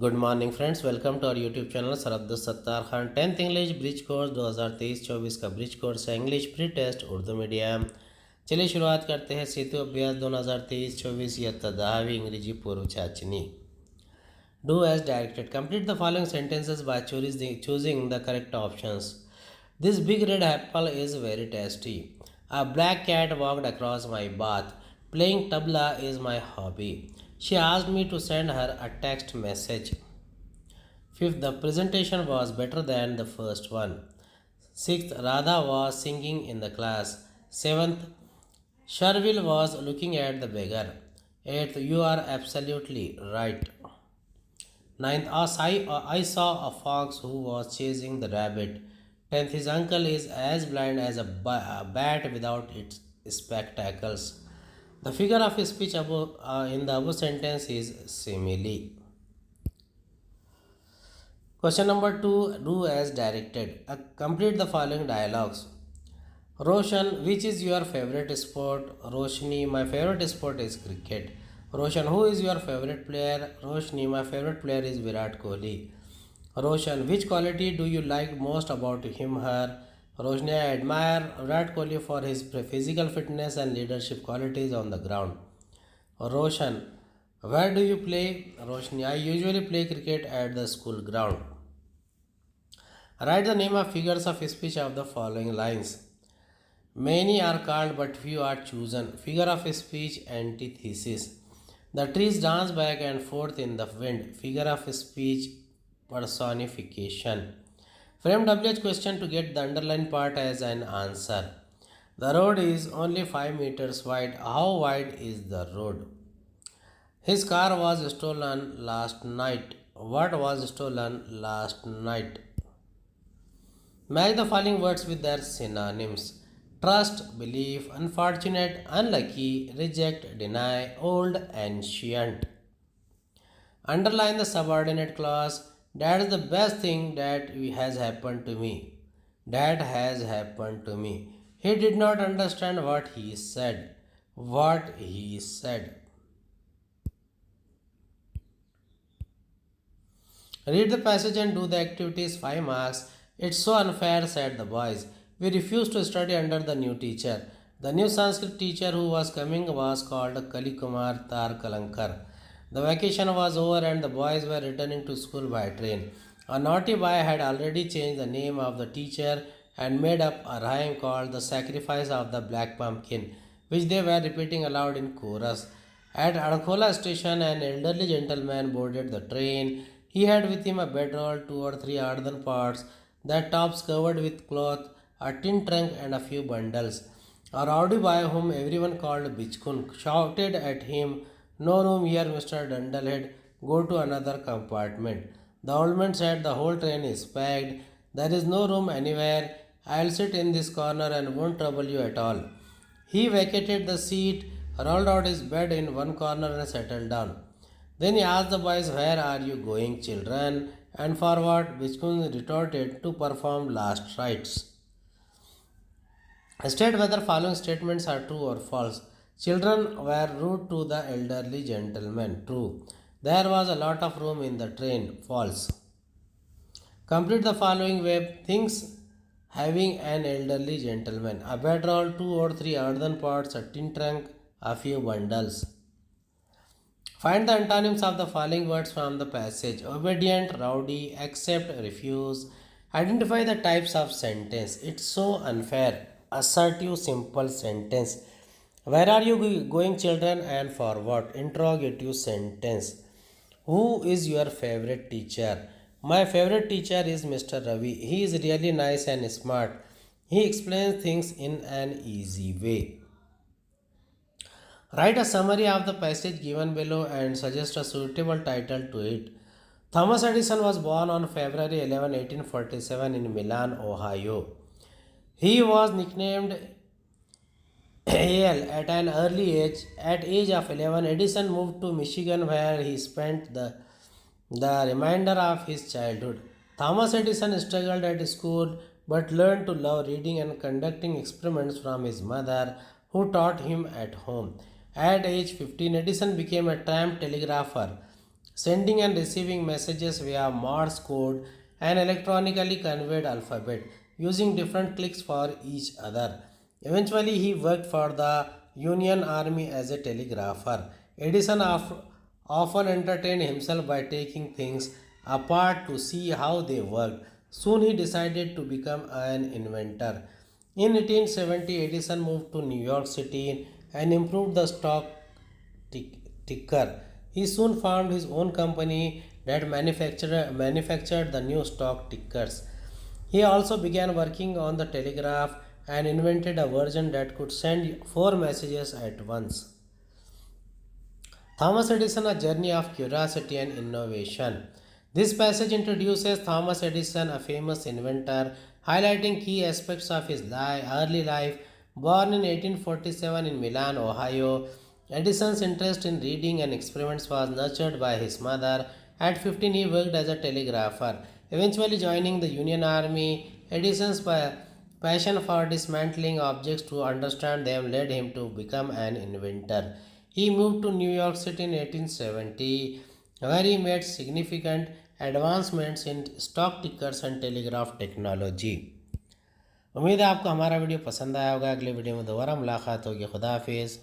Good morning friends, welcome to our YouTube channel सरअब्दुल Sattar Khan. 10th English bridge course 2023-24 का bridge course है। English pre test Urdu medium. चलिए शुरुआत करते हैं। सेतु अभ्यास 2023-24 इयत्ता 10वीं इंग्रेजी पूर्व चाचनी। Do as directed. Complete the following sentences by choosing the correct options. This big red apple is very tasty. A black cat walked across my path. Playing tabla is my hobby. She asked me to send her a text message. Fifth, the presentation was better than the first one. Sixth, Radha was singing in the class. Seventh, Sharvil was looking at the beggar. Eighth, you are absolutely right. Ninth, I saw a fox who was chasing the rabbit. 10th, his uncle is as blind as a bat without its spectacles. The figure of speech in the above sentence is simile. Question number 2. Do as directed. Complete the following dialogues. Roshan, which is your favorite sport? Roshni, my favorite sport is cricket. Roshan, who is your favorite player? Roshni, my favorite player is Virat Kohli. Roshan, which quality do you like most about him, her? Roshni, I admire Virat Kohli for his physical fitness and leadership qualities on the ground. Roshan, where do you play? Roshni, I usually play cricket at the school ground. Write the name of figures of speech of the following lines. Many are called but few are chosen. Figure of speech antithesis. The trees dance back and forth in the wind. Figure of speech personification. Frame WH question to get the underlined part as an answer. The road is only 5 meters wide. How wide is the road? His car was stolen last night. What was stolen last night? Match the following words with their synonyms. Trust, belief, unfortunate, unlucky, reject, deny, old, ancient. Underline the subordinate clause. That is the best thing that has happened to me. That has happened to me. He did not understand what he said. What he said. Read the passage and do the activities. 5 marks. It's so unfair, said the boys. We refused to study under the new teacher. The new Sanskrit teacher who was coming was called Kalikumar Tarkalankar. The vacation was over and the boys were returning to school by train. A naughty boy had already changed the name of the teacher and made up a rhyme called The Sacrifice of the Black Pumpkin, which they were repeating aloud in chorus. At Adkhola station, an elderly gentleman boarded the train. He had with him a bedroll, 2 or 3 earthen pots, their tops covered with cloth, a tin trunk and a few bundles. A rowdy boy whom everyone called Bichkun shouted at him, "No room here, Mr. Dundlehead. Go to another compartment." The old man said, "The whole train is packed. There is no room anywhere. I'll sit in this corner and won't trouble you at all." He vacated the seat, rolled out his bed in one corner and settled down. Then he asked the boys, "Where are you going, children? And for what?" Bichkun retorted, "To perform last rites." State whether following statements are true or false. Children were rude to the elderly gentleman. True. There was a lot of room in the train. False. Complete the following web. Things having an elderly gentleman. A bedroll, 2 or 3 earthen pots, a tin trunk, a few bundles. Find the antonyms of the following words from the passage. Obedient, rowdy, accept, refuse. Identify the types of sentence. It's so unfair. Assertive, simple sentence. Where are you going, children, and for what? Interrogative sentence. Who is your favorite teacher? My favorite teacher is Mr. Ravi. He is really nice and smart. He explains things in an easy way. Write a summary of the passage given below and suggest a suitable title to it. Thomas Edison was born on February 11, 1847 in Milan, Ohio. He was nicknamed AL at an early age. At age of 11, Edison moved to Michigan where he spent the remainder of his childhood. Thomas Edison struggled at school but learned to love reading and conducting experiments from his mother, who taught him at home. At age 15, Edison became a tramp telegrapher, sending and receiving messages via Morse code and electronically conveyed alphabet, using different clicks for each other. Eventually, he worked for the Union Army as a telegrapher. Edison often entertained himself by taking things apart to see how they worked. Soon he decided to become an inventor. In 1870, Edison moved to New York City and improved the stock ticker. He soon found his own company that manufactured the new stock tickers. He also began working on the telegraph and invented a version that could send four messages at once. Thomas Edison, a journey of curiosity and innovation. This passage introduces Thomas Edison, a famous inventor, highlighting key aspects of his early life. Born in 1847 in Milan, Ohio, Edison's interest in reading and experiments was nurtured by his mother. At 15, he worked as a telegrapher, eventually joining the Union Army. Edison's passion for dismantling objects to understand them led him to become an inventor. He moved to New York City in 1870, where he made significant advancements in stock tickers and telegraph technology. उम्मीद है आपको हमारा video पसंद आया होगा। अगले video में दोबारा मुलाकात होगी। खुदा हाफिज़।